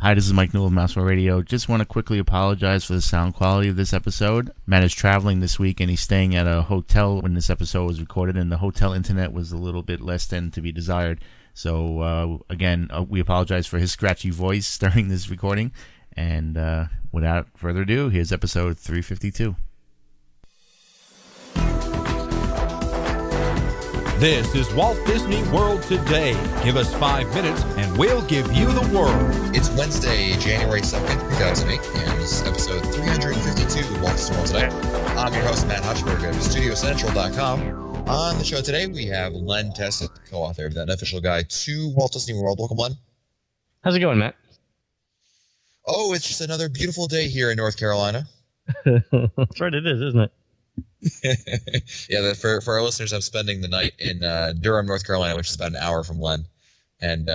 Hi, this is Mike Newell of Mousewell Radio. Just want to quickly apologize for the sound quality of this episode. Matt is traveling this week, and he's staying at a hotel when this episode was recorded, and the hotel internet was a little bit less than to be desired. So, again, we apologize for his scratchy voice during this recording. And without further ado, here's episode 352. This is Walt Disney World Today. Give us 5 minutes and we'll give you the world. It's Wednesday, January 2nd, 2008, and this is episode 352 of Walt Disney World Today. I'm your host, Matt Hutchberg of StudioCentral.com. On the show today, we have Len Tessett, co-author of that unofficial guide to Walt Disney World. Welcome, Len. How's it going, Matt? Oh, it's just another beautiful day here in North Carolina. That's right, it is, isn't it? Yeah, for our listeners, I'm spending the night in Durham, North Carolina, which is about an hour from Len. And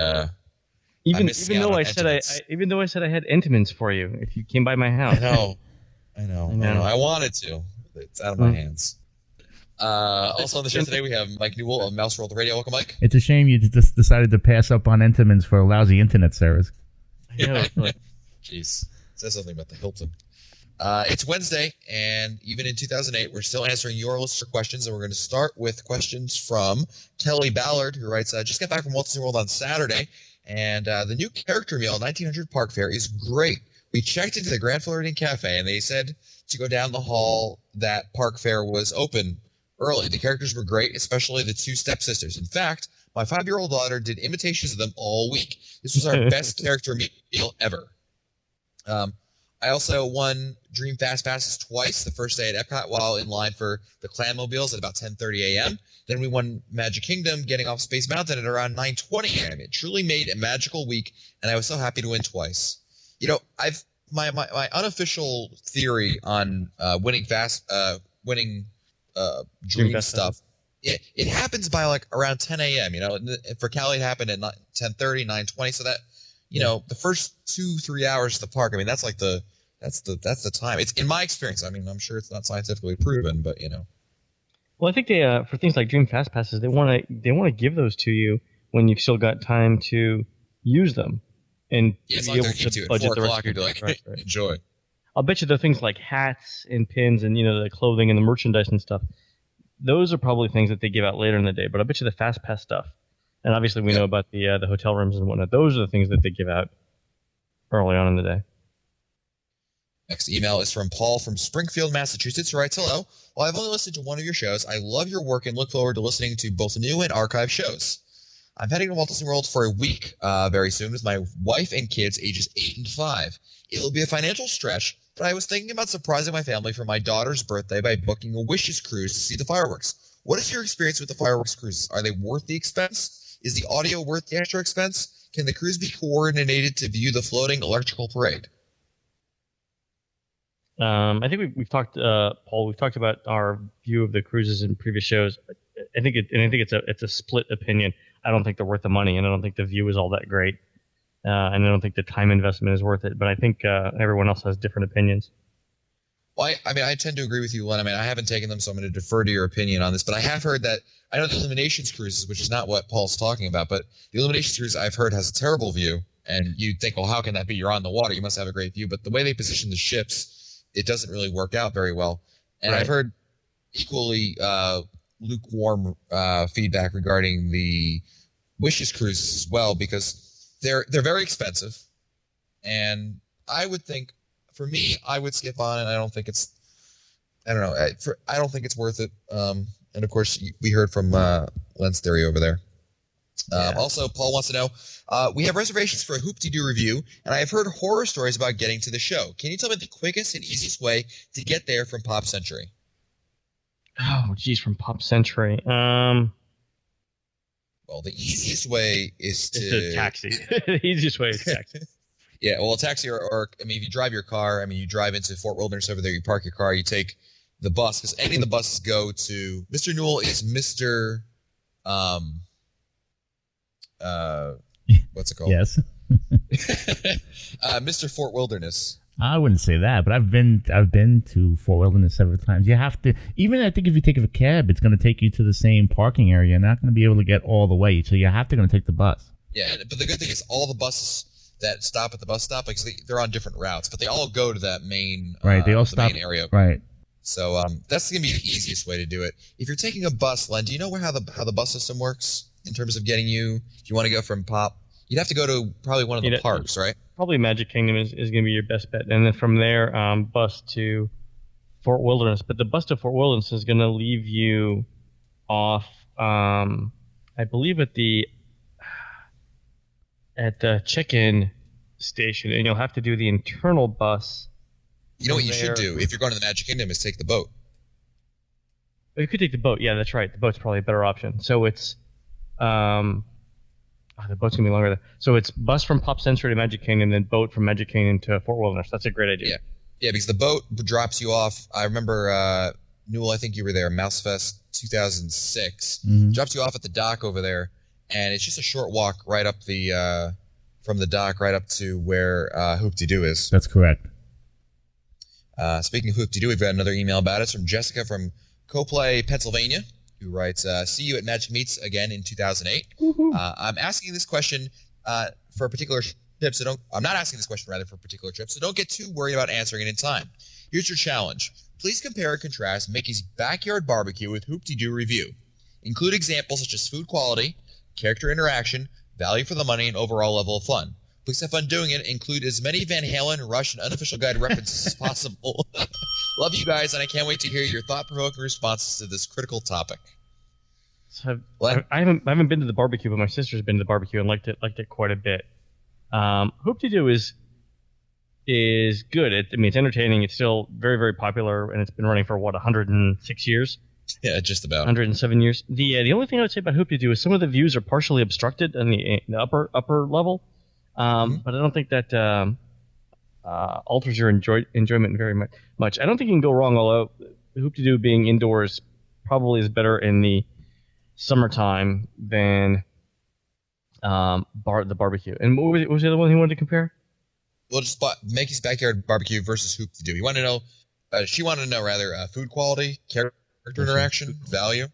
even though I said I had Entenmann's for you, if you came by my house. I know. I wanted to. It's out of my hands. Also on the show today, we have Mike Newell of Mouse World Radio. Welcome, Mike. It's a shame you just decided to pass up on Entenmann's for a lousy internet service. I know. Jeez. Says something about the Hilton. It's Wednesday, and even in 2008, we're still answering your listener questions, and we're going to start with questions from Kelly Ballard, who writes, just got back from Walt Disney World on Saturday, and the new character meal at 1900 Park Fair is great. We checked into the Grand Floridian Cafe, and they said to go down the hall that Park Fair was open early. The characters were great, especially the two stepsisters. In fact, my 5-year-old daughter did imitations of them all week. This was our best character meal ever. I also won Dream Fast Passes twice, the first day at Epcot while in line for the Clanmobiles at about 10:30 a.m. Then we won Magic Kingdom getting off Space Mountain at around 9:20 a.m. It truly made a magical week, and I was so happy to win twice. You know, my unofficial theory on winning Dream stuff, it happens by like around 10 a.m. You know, for Cali it happened at 10:30, 9:20, so that, you know, the first 2-3 hours of the park, I mean, that's the time. It's in my experience. I mean, I'm sure it's not scientifically proven, but you know. Well, I think they for things like Dream Fast Passes, they want to give those to you when you've still got time to use them and be able to budget the rest of your day. Right. Enjoy. I'll bet you the things like hats and pins and, you know, the clothing and the merchandise and stuff, those are probably things that they give out later in the day. But I bet you the Fast Pass stuff, and obviously we know about the hotel rooms and whatnot, those are the things that they give out early on in the day. Next email is from Paul from Springfield, Massachusetts, who writes, hello. While I've only listened to one of your shows, I love your work and look forward to listening to both new and archive shows. I'm heading to Walt Disney World for a week very soon with my wife and kids ages 8 and 5. It'll be a financial stretch, but I was thinking about surprising my family for my daughter's birthday by booking a Wishes cruise to see the fireworks. What is your experience with the fireworks cruises? Are they worth the expense? Is the audio worth the extra expense? Can the cruise be coordinated to view the floating electrical parade? I think we've talked, Paul. We've talked about our view of the cruises in previous shows. I think it's a split opinion. I don't think they're worth the money, and I don't think the view is all that great, and I don't think the time investment is worth it. But I think everyone else has different opinions. Well, I tend to agree with you, Len. I mean, I haven't taken them, so I'm going to defer to your opinion on this. But I have heard that I know the Illuminations cruises, which is not what Paul's talking about, but the Illuminations cruise I've heard has a terrible view, and you'd think, well, how can that be? You're on the water, you must have a great view. But the way they position the ships, it doesn't really work out very well. And right. I've heard equally lukewarm feedback regarding the Wishes cruises as well, because they're very expensive, and I would think, for me, I would skip on it. I don't think it's worth it. And of course, we heard from Len's theory over there. Also, Paul wants to know, we have reservations for a Hoop-Dee-Doo review, and I have heard horror stories about getting to the show. Can you tell me the quickest and easiest way to get there from Pop Century? Oh, geez, from Pop Century. Well, the easiest way is to taxi. The easiest way is taxi. Yeah, well, a taxi or I mean, if you drive your car, I mean, you drive into Fort Wilderness over there, you park your car, you take the bus, because any of the buses go to Mr. Newell is Mr. What's it called? Yes. Mr. Fort Wilderness. I wouldn't say that, but I've been to Fort Wilderness several times. You have to, even I think if you take a cab, it's going to take you to the same parking area. You're not going to be able to get all the way, so you have to take the bus. Yeah, but the good thing is all the buses that stop at the bus stop. Like they're on different routes, but they all go to that main Right. They all stop. main area. Right. So that's gonna be the easiest way to do it. If you're taking a bus, Len, do you know how the bus system works in terms of getting you? If you want to go from Pop, you'd have to go to probably one of the parks, right? Probably Magic Kingdom is going to be your best bet, and then from there, bus to Fort Wilderness. But the bus to Fort Wilderness is going to leave you off, I believe, at the check-in station, and you'll have to do the internal bus. You know what you should do if you're going to the Magic Kingdom is take the boat. You could take the boat. Yeah, that's right. The boat's probably a better option. So it's the boat's gonna be longer. So it's bus from Pop Century to Magic Kingdom, then boat from Magic Kingdom to Fort Wilderness. That's a great idea. Yeah, because the boat drops you off. I remember Newell. I think you were there. Mouse Fest 2006 drops you off at the dock over there, and it's just a short walk right up the from the dock right up to where Hoop-Dee-Doo is. That's correct. Speaking of Hoop-Dee-Doo, we've got another email about it. It's from Jessica from Coplay, Pennsylvania, who writes, see you at Magic Meets again in 2008. I'm asking this question for a particular trip, I'm not asking this question, rather, for a particular trip, so don't get too worried about answering it in time. Here's your challenge. Please compare and contrast Mickey's Backyard Barbecue with Hoop-Dee-Doo Review. Include examples such as food quality, character interaction, value for the money, and overall level of fun. Please have fun doing it. Include as many Van Halen, Rush, and Unofficial Guide references as possible. Love you guys, and I can't wait to hear your thought-provoking responses to this critical topic. So I haven't been to the barbecue, but my sister's been to the barbecue and liked it quite a bit. Hoop-Dee-Doo is good. It's entertaining. It's still very, very popular, and it's been running for 106 years. Yeah, just about 107 years. The only thing I would say about Hoop-Dee-Doo is some of the views are partially obstructed in the upper level. But I don't think that alters your enjoyment very much. I don't think you can go wrong, although Hoop-Dee-Doo being indoors probably is better in the summertime than the barbecue. And what was the other one he wanted to compare? Well, just Mickey's Backyard Barbecue versus Hoop-Dee-Doo. She wanted to know rather food quality, character interaction, value.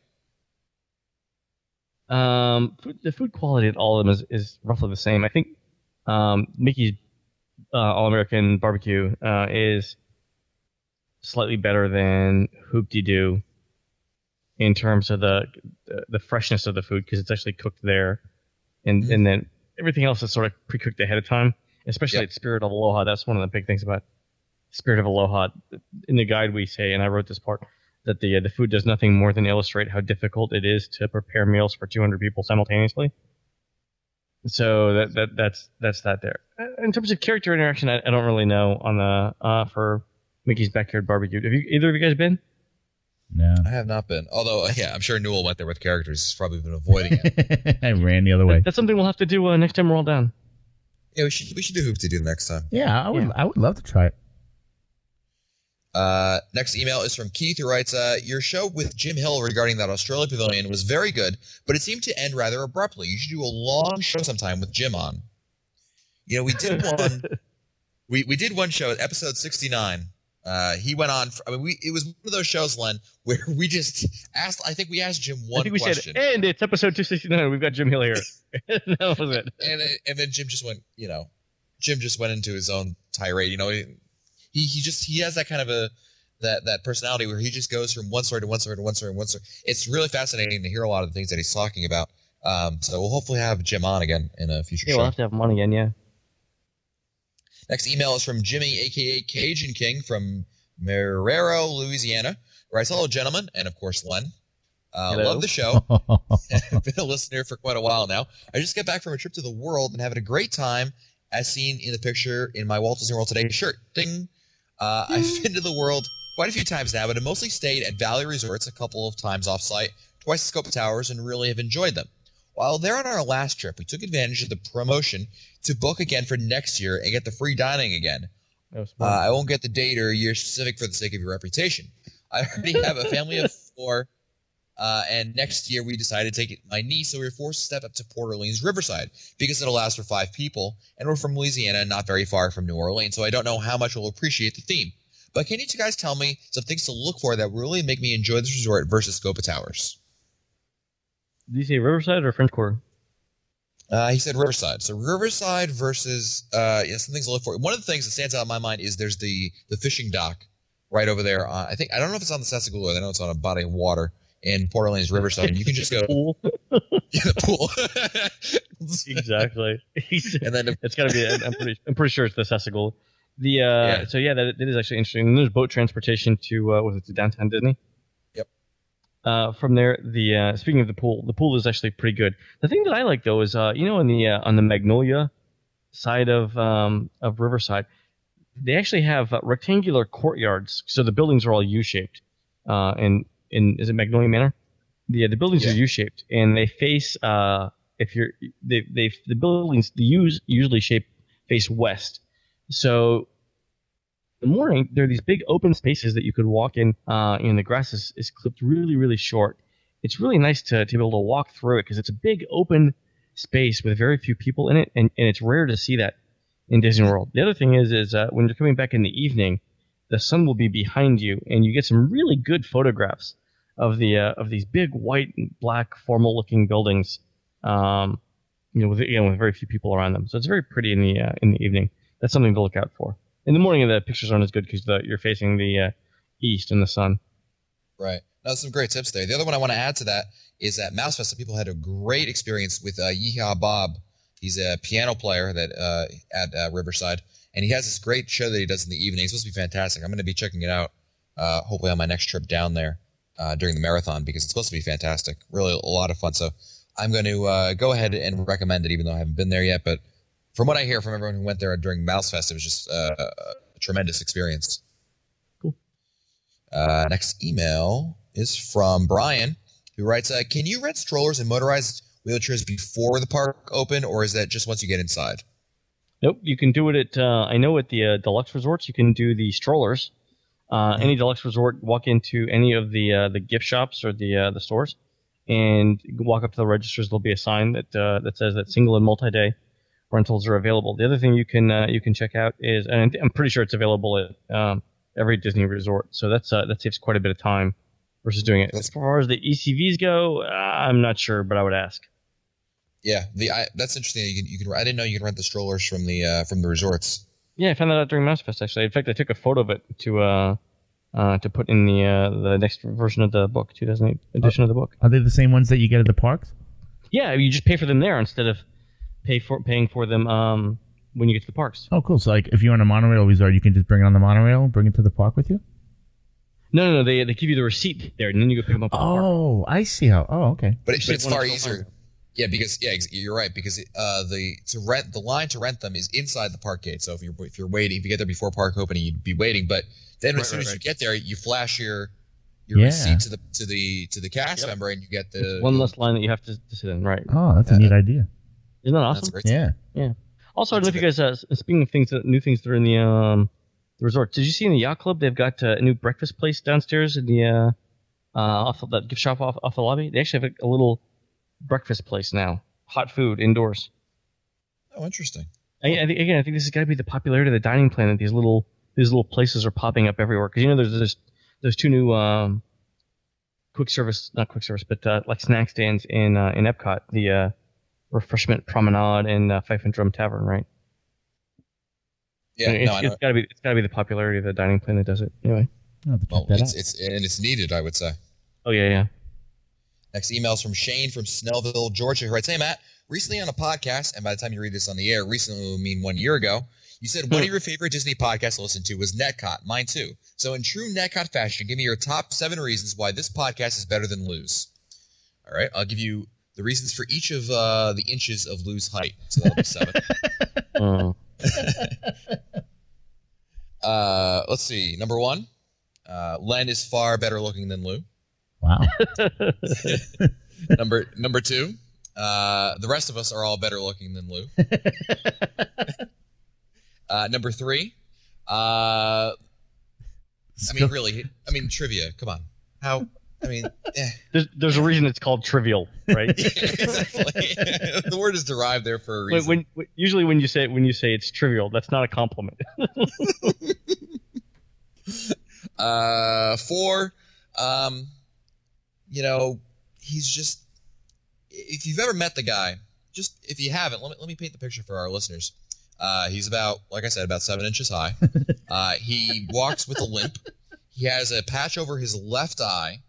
The food quality at all of them is roughly the same. I think Mickey's All-American Barbecue is slightly better than Hoop-Dee-Doo in terms of the freshness of the food, because it's actually cooked there, and then everything else is sort of pre-cooked ahead of time, especially at Spirit of Aloha. That's one of the big things about Spirit of Aloha. In the guide we say, and I wrote this part, that the food does nothing more than illustrate how difficult it is to prepare meals for 200 people simultaneously. So that's that there. In terms of character interaction, I don't really know on the for Mickey's Backyard Barbecue. Have either of you guys been? No, I have not been. Although, I'm sure Newell went there with characters. He's probably been avoiding it. I ran the other way. That's something we'll have to do next time we're all down. Yeah, we should do Hoop-Dee-Doo next time. Yeah, I would love to try it. Next email is from Keith, who writes, your show with Jim Hill regarding that Australia Pavilion was very good, but it seemed to end rather abruptly. You should do a long show sometime with Jim on. You know, we did one. we did one show at episode 69. He went on. It was one of those shows, Len, where we just asked. I think we asked Jim one question. Said, and it's episode 269. We've got Jim Hill here. That was it. And then Jim just went. Jim just went into his own tirade. He has that kind of that personality where he just goes from one story to one story to one story to one story. It's really fascinating to hear a lot of the things that he's talking about. So we'll hopefully have Jim on again in a future show. We'll have to have him on again, yeah. Next email is from Jimmy, a.k.a. Cajun King from Marrero, Louisiana. Writes, hello, gentlemen, and of course, Len. Love the show. I've been a listener for quite a while now. I just got back from a trip to the world and having a great time, as seen in the picture in my Walt Disney World Today shirt. Ding. I've been to the world quite a few times now, but I mostly stayed at Valley Resorts a couple of times off-site, twice at Scopa Towers, and really have enjoyed them. While there on our last trip, we took advantage of the promotion to book again for next year and get the free dining again. I won't get the date or year specific for the sake of your reputation. I already have a family of 4, and next year we decided to take my niece, so we were forced to step up to Port Orleans Riverside because it allows for 5 people, and we're from Louisiana and not very far from New Orleans, so I don't know how much we'll appreciate the theme. But can you two guys tell me some things to look for that really make me enjoy this resort versus Scopa Towers? Did you say Riverside or French Quarter? He said Riverside. So Riverside versus some things to look for. One of the things that stands out in my mind is there's the fishing dock right over there. I don't know if it's on the Sassagoula. I know it's on a body of water in Port Orleans Riverside. And you can just go pool. the pool. Exactly. And then it's got to be. I'm pretty sure it's the Sassagoula. So that is actually interesting. And there's boat transportation to to downtown Disney. Yep. From there, speaking of the pool is actually pretty good. The thing that I like though is on the Magnolia side of Riverside, they actually have rectangular courtyards. So the buildings are all U-shaped. In is it Magnolia Manor? The buildings are U-shaped, and they face the buildings, the U's usually face west. So in the morning, there are these big open spaces that you could walk in. And the grass is clipped really, really short. It's really nice to be able to walk through it because it's a big open space with very few people in it, and it's rare to see that in Disney World. The other thing is when you're coming back in the evening, the sun will be behind you, and you get some really good photographs of these big white and black formal-looking buildings, with very few people around them. So it's very pretty in the evening. That's something to look out for. In the morning, the pictures aren't as good because you're facing the east in the sun. Right. Now, some great tips there. The other one I want to add to that is that Mouse Fest, people had a great experience with Yeehaw Bob. He's a piano player at Riverside, and he has this great show that he does in the evening. It's supposed to be fantastic. I'm going to be checking it out hopefully on my next trip down there during the marathon because it's supposed to be fantastic. Really a lot of fun. So I'm going to go ahead and recommend it even though I haven't been there yet. But from what I hear from everyone who went there during Mouse Fest, it was just a tremendous experience. Cool. Next email is from Brian, who writes, can you rent strollers and motorized wheelchairs before the park open, or is that just once you get inside? Nope, you can do it at I know at the deluxe resorts you can do the strollers. Any deluxe resort, walk into any of the gift shops or the stores, and walk up to the registers. There'll be a sign that says that single and multi-day rentals are available. The other thing you can check out is, and I'm pretty sure it's available at every Disney resort, so that saves quite a bit of time versus doing it. As far as the ECVs go, I'm not sure, but I would ask. Yeah, that's interesting. You can. I didn't know you can rent the strollers from the resorts. Yeah, I found that out during Mouse Fest actually. In fact, I took a photo of it to put in the next version of the book, 2008 edition of the book. Are they the same ones that you get at the parks? Yeah, you just pay for them there instead of paying for them when you get to the parks. Oh, cool. So like if you're on a monorail resort, you can just bring it on the monorail and bring it to the park with you? No. They give you the receipt there, and then you go pick them up at the park. Oh, I see how. Oh, okay. But it's far easier. Yeah, because you're right. Because the line to rent them is inside the park gate. So if you're waiting, if you get there before park opening, you'd be waiting. But then as soon as you get there, you flash your receipt to the cast member, and you get the one less line that you have to sit in. Right. Oh, that's a neat idea. Isn't that awesome? That's great. Yeah. Also, I don't know if you guys, speaking of new things that are in the resort, did you see in the yacht club they've got a new breakfast place downstairs in the off of that gift shop off the lobby? They actually have a little breakfast place now, hot food indoors. Oh, interesting. I think this has got to be the popularity of the dining plan that these little places are popping up everywhere. Because there's two new not quick service, but like snack stands in Epcot, the Refreshment Promenade and Fife and Drum Tavern, right? Yeah, it's got to be the popularity of the dining plan that does it. Anyway, it's needed, I would say. Oh yeah. Next email is from Shane from Snellville, Georgia, who writes, "Hey Matt, recently on a podcast, and by the time you read this on the air, recently will mean 1 year ago, you said one of your favorite Disney podcasts to listen to was Netcot. Mine too. So in true Netcot fashion, give me your top 7 reasons why this podcast is better than Lou's." All right, I'll give you the reasons for each of the inches of Lou's height. So that'll be 7. Let's see. Number 1, Len is far better looking than Lou. Wow. Number 2, the rest of us are all better looking than Lou. Number 3, trivia. Come on. There's a reason it's called trivial, right? Exactly. The word is derived there for a reason. Usually when you say it's trivial, that's not a compliment. 4, he's just, if you've ever met the guy, just if you haven't, let me paint the picture for our listeners. He's about, like I said, about 7 inches high. He walks with a limp. He has a patch over his left eye.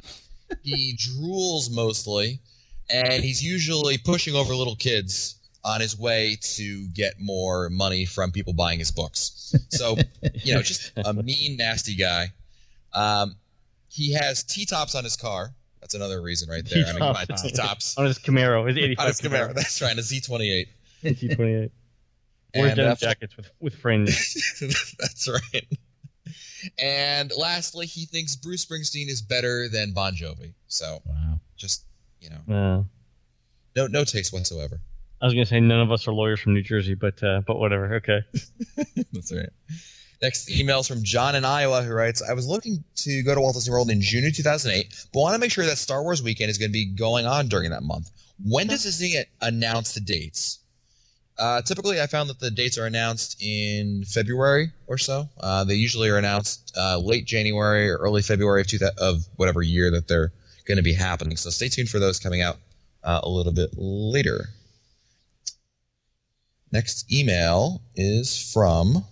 He drools mostly, and he's usually pushing over little kids on his way to get more money from people buying his books. So, just a mean, nasty guy. He has T-tops on his car. That's another reason right there. T-tops. On his Camaro. His 85 on his Camaro. That's right, a Z28. Z28. Wears denim jackets with fringe. That's right. And lastly, he thinks Bruce Springsteen is better than Bon Jovi. So, just, no taste whatsoever. I was going to say none of us are lawyers from New Jersey, but whatever. Okay. That's right. Next email's from John in Iowa, who writes, I was looking to go to Walt Disney World in June of 2008, but want to make sure that Star Wars weekend is going to be going on during that month. When does Disney announce the dates? Typically, I found that the dates are announced in February or so. They usually are announced late January or early February of whatever year that they're going to be happening. So stay tuned for those coming out a little bit later. Next email is from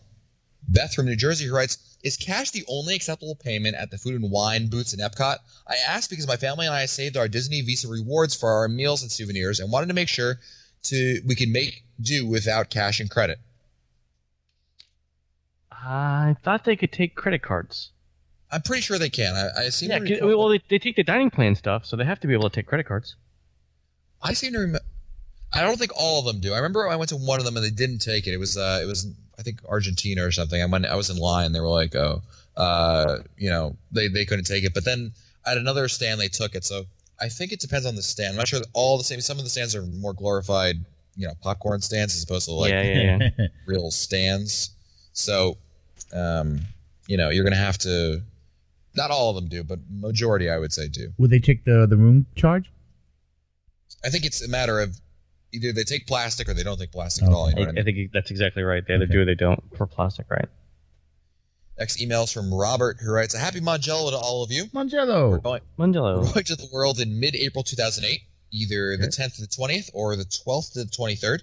Beth from New Jersey, who writes, is cash the only acceptable payment at the food and wine booths in Epcot? I asked because my family and I saved our Disney Visa rewards for our meals and souvenirs and wanted to make sure we can make do without cash and credit. I thought they could take credit cards. I'm pretty sure they can. I seem to recall. Well, they take the dining plan stuff, so they have to be able to take credit cards. I seem to remember. I don't think all of them do. I remember I went to one of them and they didn't take it. It was I think Argentina or something. I was in line. They were like, they couldn't take it. But then at another stand they took it. So I think it depends on the stand. I'm not sure that all the same. Some of the stands are more glorified, popcorn stands as opposed to real stands. So, you're gonna have to. Not all of them do, but majority I would say do. Would they take the room charge? I think it's a matter of either they take plastic or they don't take plastic at all. I think that's exactly right. They either do or they don't for plastic, right? Next email is from Robert, who writes, a happy Mangello to all of you. Mangello. We're going to the world in mid-April 2008, either the 10th to the 20th or the 12th to the 23rd.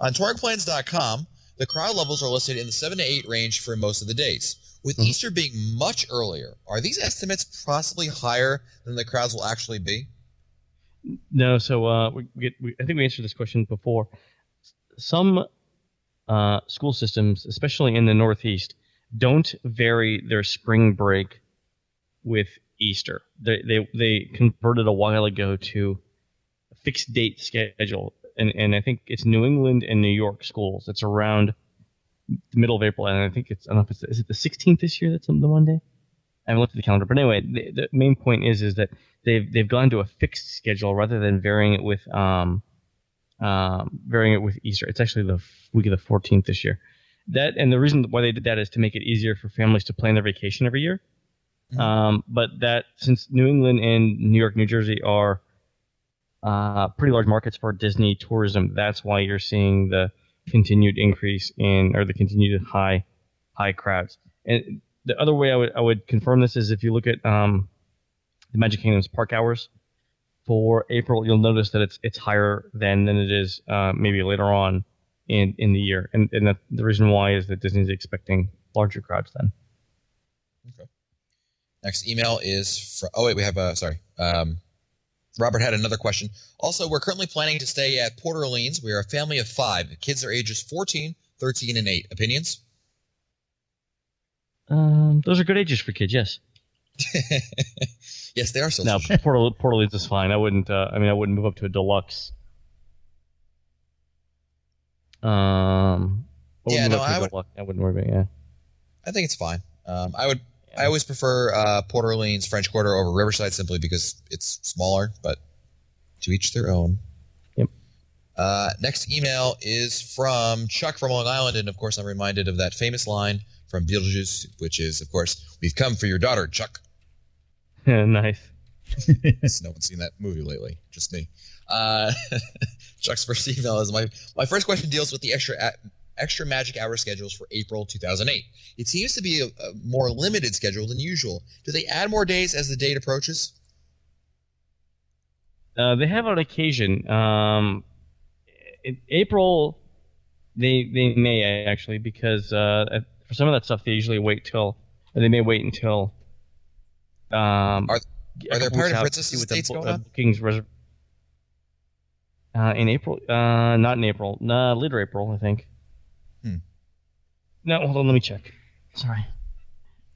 On touringplans.com, the crowd levels are listed in the 7 to 8 range for most of the days. With Easter being much earlier, are these estimates possibly higher than the crowds will actually be? No, so I think we answered this question before. Some school systems, especially in the Northeast, don't vary their spring break with Easter. They converted a while ago to a fixed date schedule, and I think it's New England and New York schools. It's around the middle of April, and I think I don't know if is it the 16th this year? That's the Monday. I haven't looked at the calendar, but anyway, the main point is that they've gone to a fixed schedule rather than varying it with Easter. It's actually the week of the 14th this year. That and the reason why they did that is to make it easier for families to plan their vacation every year. But that since New England and New York, New Jersey are pretty large markets for Disney tourism, that's why you're seeing the continued increase or the continued high crowds. And the other way I would confirm this is if you look at the Magic Kingdom's park hours for April, you'll notice that it's higher than it is maybe later on in the year. And the reason why is that Disney's expecting larger crowds then. Okay. Next email is from. Oh wait, we have Robert had another question. Also, we're currently planning to stay at Port Orleans. We are a family of 5. The kids are ages 14, 13, and 8. Opinions? Those are good ages for kids, yes. Yes, they are so. Now, Port Orleans is fine. I wouldn't move up to a deluxe. I wouldn't worry about it. Yeah. I think it's fine. I always prefer Port Orleans French Quarter over Riverside simply because it's smaller, but to each their own. Yep. Next email is from Chuck from Long Island, and of course I'm reminded of that famous line from Beetlejuice, which is, of course, "We've come for your daughter, Chuck." Nice. No one's seen that movie lately, just me. Chuck's first email is my first question deals with the extra Magic Hour schedules for April 2008. It seems to be a more limited schedule than usual. Do they add more days as the date approaches? They have on occasion. in April, they may actually, because for some of that stuff they usually wait till, or they may wait until. Are there Pirate and Princess dates going on? Bookings in April? Not in April. Later April, I think. No, hold on. Let me check. Sorry.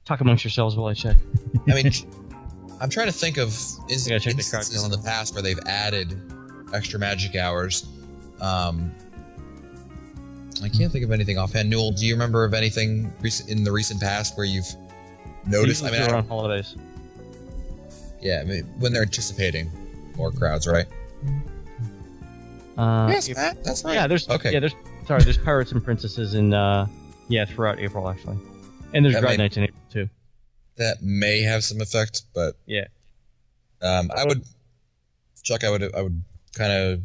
Talk amongst yourselves while I check. I mean, I'm trying to think of instances in the past where they've added extra magic hours. I can't think of anything offhand. Newell, do you remember of anything in the recent past where you've noticed? I mean, around holidays. Yeah, I mean, when they're anticipating more crowds, right? Yes, Matt, that's right. Yeah, there's Pirates and Princesses in throughout April actually, and there's Grad Nights in April too. That may have some effect, but yeah, I would kind of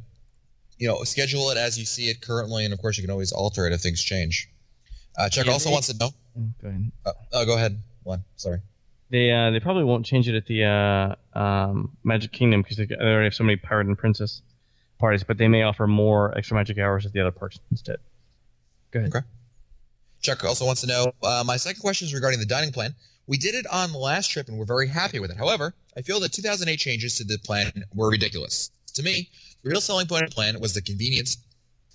schedule it as you see it currently, and of course you can always alter it if things change. Chuck also wants to know. Go ahead. Go ahead. One, sorry. They probably won't change it at the Magic Kingdom because they already have so many Pirate and Princess parties, but they may offer more extra magic hours at the other parks instead. Go ahead. Okay. Chuck also wants to know, my second question is regarding the dining plan. We did it on the last trip and we're very happy with it. However, I feel that 2008 changes to the plan were ridiculous. To me, the real selling point of the plan was the convenience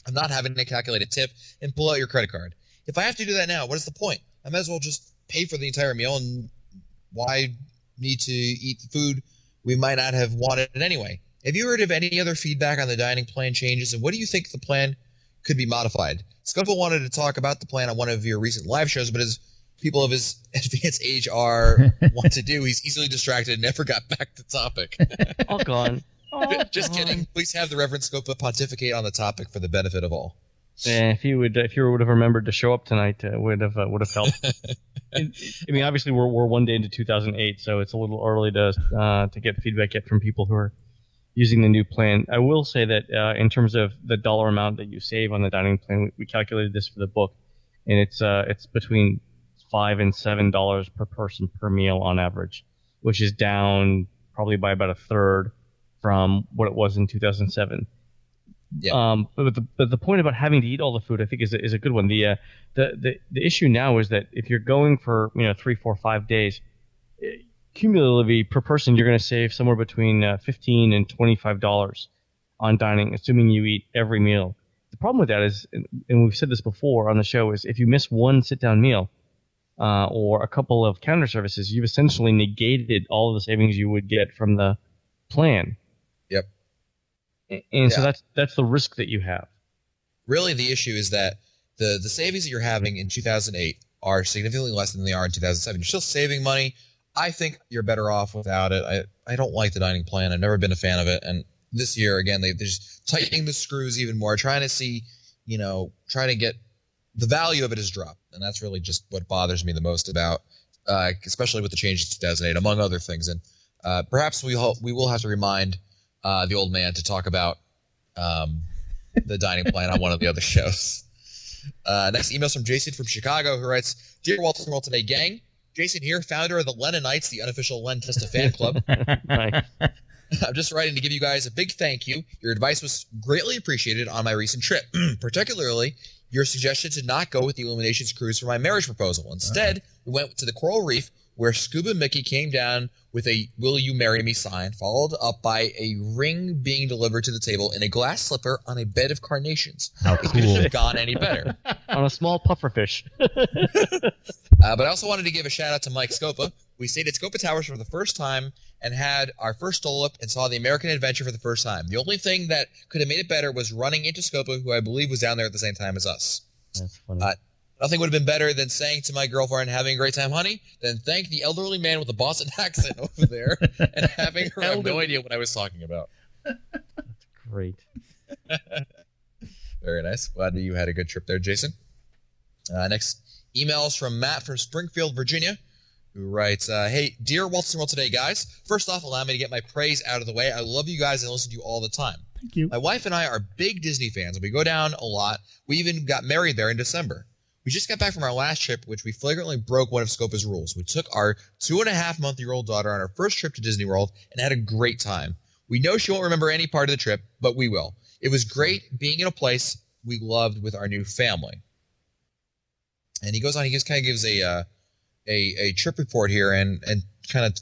of not having to calculate a tip and pull out your credit card. If I have to do that now, what is the point? I might as well just pay for the entire meal, and why need to eat the food we might not have wanted anyway? Have you heard of any other feedback on the dining plan changes, and what do you think the plan could be modified? Scuffle wanted to talk about the plan on one of your recent live shows, but as people of his advanced age want to do, he's easily distracted and never got back to topic. All gone. Just kidding. Please have the Reverend Scopa pontificate on the topic for the benefit of all. Yeah, if you would have remembered to show up tonight, would have helped. I mean, obviously we're one day into 2008, so it's a little early to get feedback yet from people who are using the new plan. I will say that in terms of the dollar amount that you save on the dining plan, we calculated this for the book, and it's between $5 and $7 per person per meal on average, which is down probably by about a third from what it was in 2007. Yeah. But the point about having to eat all the food, I think, is a good one. The issue now is that if you're going for 3, 4, 5 days, cumulatively per person, you're going to save somewhere between $15 and $25 on dining, assuming you eat every meal. The problem with that is, and we've said this before on the show, is if you miss one sit-down meal or a couple of counter services, you've essentially negated all of the savings you would get from the plan. Yep. And so that's the risk that you have. Really, the issue is that the savings that you're having in 2008 are significantly less than they are in 2007. You're still saving money. I think you're better off without it. I don't like the dining plan. I've never been a fan of it. And this year, again, they're just tightening the screws even more, trying to see, trying to get the value of it has dropped. And that's really just what bothers me the most about, especially with the changes in 2008, among other things. And perhaps we will have to remind the old man to talk about the dining plan on one of the other shows. Next email from Jason from Chicago, who writes, "Dear Walt Disney World Today gang, Jason here, founder of the Lennonites, the unofficial Len Testa fan club. Nice. I'm just writing to give you guys a big thank you. Your advice was greatly appreciated on my recent trip, particularly your suggestion to not go with the Illuminations cruise for my marriage proposal. Instead, we went to the Coral Reef, where Scuba Mickey came down with a "Will you marry me" sign, followed up by a ring being delivered to the table in a glass slipper on a bed of carnations. How It couldn't cool. have gone any better. On a small pufferfish. But I also wanted to give a shout out to Mike Scopa. We stayed at Scopa Towers for the first time and had our first stole-up and saw the American Adventure for the first time. The only thing that could have made it better was running into Scopa, who I believe was down there at the same time as us. That's funny. Nothing would have been better than saying to my girlfriend, having a great time, honey, than thank the elderly man with the Boston accent over there and having her have no idea what I was talking about. That's great. Very nice. Glad that you had a good trip there, Jason. Next emails from Matt from Springfield, Virginia, who writes, "Hey, dear Walt Disney World Today, guys. First off, allow me to get my praise out of the way. I love you guys and listen to you all the time. Thank you. My wife and I are big Disney fans, and we go down a lot. We even got married there in December. We just got back from our last trip, which we flagrantly broke one of Scopa's rules. We took our 2.5-month-old daughter on our first trip to Disney World and had a great time. We know she won't remember any part of the trip, but we will. It was great being in a place we loved with our new family. And he goes on. He just kind of gives a trip report here and kind of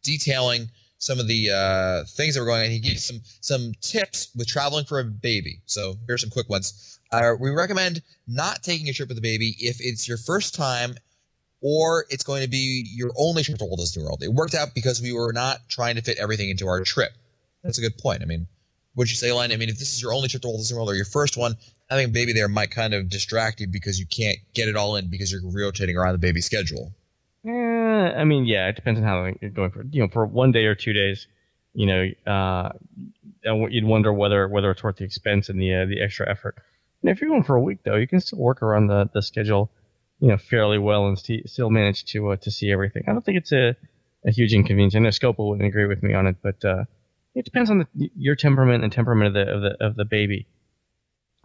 detailing some of the things that were going on. He gives some tips with traveling for a baby. So here's some quick ones. We recommend not taking a trip with a baby if it's your first time or it's going to be your only trip to Walt Disney World. It worked out because we were not trying to fit everything into our trip. That's a good point. I mean, would you say, Len? I mean, if this is your only trip to Walt Disney World or your first one, having a baby there might kind of distract you because you can't get it all in because you're rotating around the baby schedule. I mean, yeah, it depends on how you're going for. For 1 day or 2 days, you'd wonder whether it's worth the expense and the extra effort. And if you're going for a week, though, you can still work around the schedule, fairly well and still manage to see everything. I don't think it's a huge inconvenience. I know Scopa wouldn't agree with me on it, but it depends on your temperament and temperament of the baby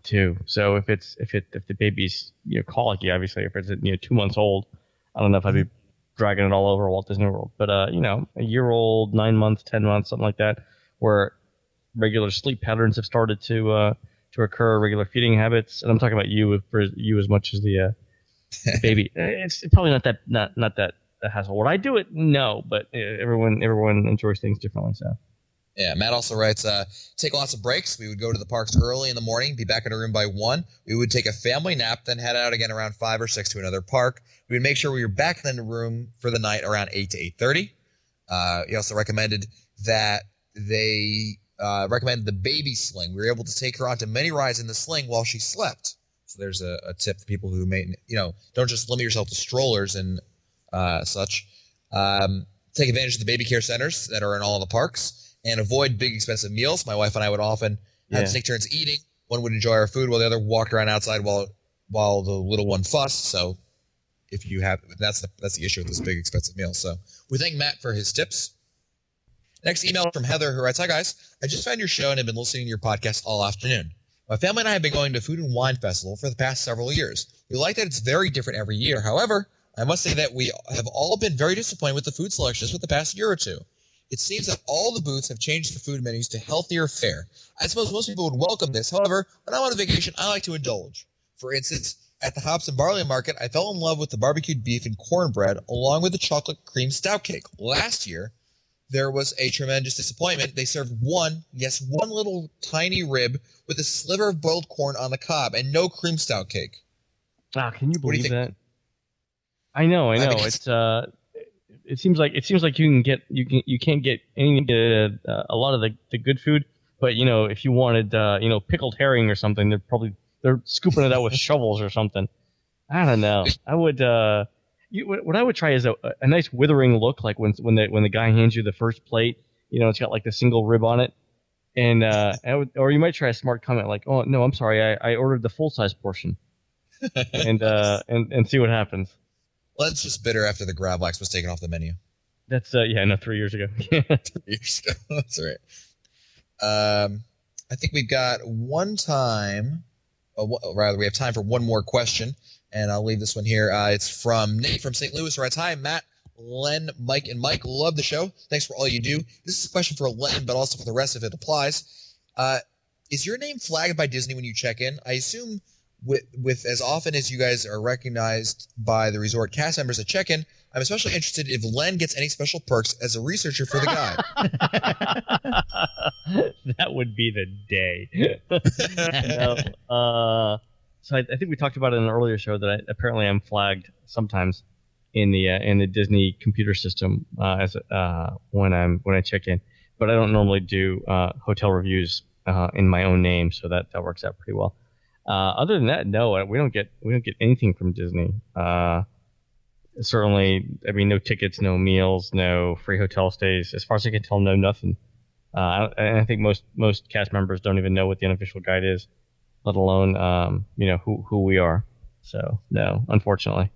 too. So if the baby's colicky, obviously, if it's 2 months old, I don't know if I'd be dragging it all over Walt Disney World. But a year-old, 9 months, 10 months, something like that, where regular sleep patterns have started to occur, regular feeding habits, and I'm talking about you as much as the baby. It's probably not that hassle. Would I do it? No, but everyone enjoys things differently. So. Yeah, Matt also writes, take lots of breaks. We would go to the parks early in the morning, be back in our room by 1. We would take a family nap, then head out again around 5 or 6 to another park. We would make sure we were back in the room for the night around 8 to 8:30. He also recommended that they recommended the baby sling. We were able to take her onto many rides in the sling while she slept. So there's a tip for people who may, don't just limit yourself to strollers and such. Take advantage of the baby care centers that are in all of the parks. And avoid big expensive meals. My wife and I would often have to take turns eating. One would enjoy our food while the other walked around outside while the little one fussed. So if you have that's the issue with this big expensive meal. So we thank Matt for his tips. Next email from Heather, who writes, "Hi guys, I just found your show and have been listening to your podcast all afternoon. My family and I have been going to Food and Wine Festival for the past several years. We like that it's very different every year. However, I must say that we have all been very disappointed with the food selections for the past year or two. It seems that all the booths have changed the food menus to healthier fare. I suppose most people would welcome this. However, when I'm on a vacation, I like to indulge. For instance, at the Hops and Barley Market, I fell in love with the barbecued beef and cornbread along with the chocolate cream stout cake. Last year, there was a tremendous disappointment. They served one little tiny rib with a sliver of boiled corn on the cob and no cream stout cake." Wow, can you believe that? I know. It seems like you can't get any a lot of the good food, but if you wanted pickled herring or something, they're scooping it out with shovels or something. I don't know. I would what I would try is a nice withering look, like when the guy hands you the first plate, it's got like the single rib on it, and or you might try a smart comment like, "Oh no, I'm sorry, I ordered the full size portion," and see what happens. Len's just bitter after the Gravlax was taken off the menu. That's 3 years ago. 3 years ago. That's right. I think we've got we have time for one more question, and I'll leave this one here. It's from Nate from St. Louis, who writes, "Hi, Matt, Len, Mike, and Mike. Love the show. Thanks for all you do. This is a question for Len, but also for the rest if it applies. Is your name flagged by Disney when you check in? I assume with as often as you guys are recognized by the resort cast members at check-in, I'm especially interested if Len gets any special perks as a researcher for the guide." That would be the day. So I think we talked about it in an earlier show that apparently I'm flagged sometimes in the Disney computer system as when I check in, but I don't normally do hotel reviews in my own name, so that works out pretty well. Other than that, no, we don't get anything from Disney. Certainly, I mean, no tickets, no meals, no free hotel stays. As far as I can tell, no nothing. I think most cast members don't even know what the unofficial guide is, let alone who we are. So no, unfortunately,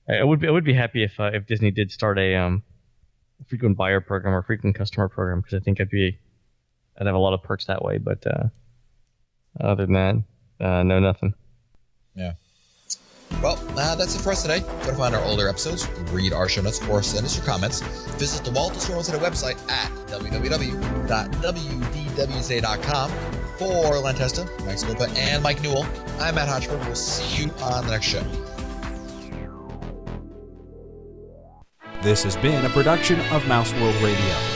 I would be happy if Disney did start a frequent buyer program or frequent customer program, because I think I'd have a lot of perks that way. But other than that. No, nothing. Yeah. Well, that's it for us today. Go to find our older episodes, read our show notes, or send us your comments. Visit the Walt Disney World Center website at www.wdwza.com. For Len Testa, Mike Scopa, and Mike Newell, I'm Matt Hotchford. We'll see you on the next show. This has been a production of Mouse World Radio.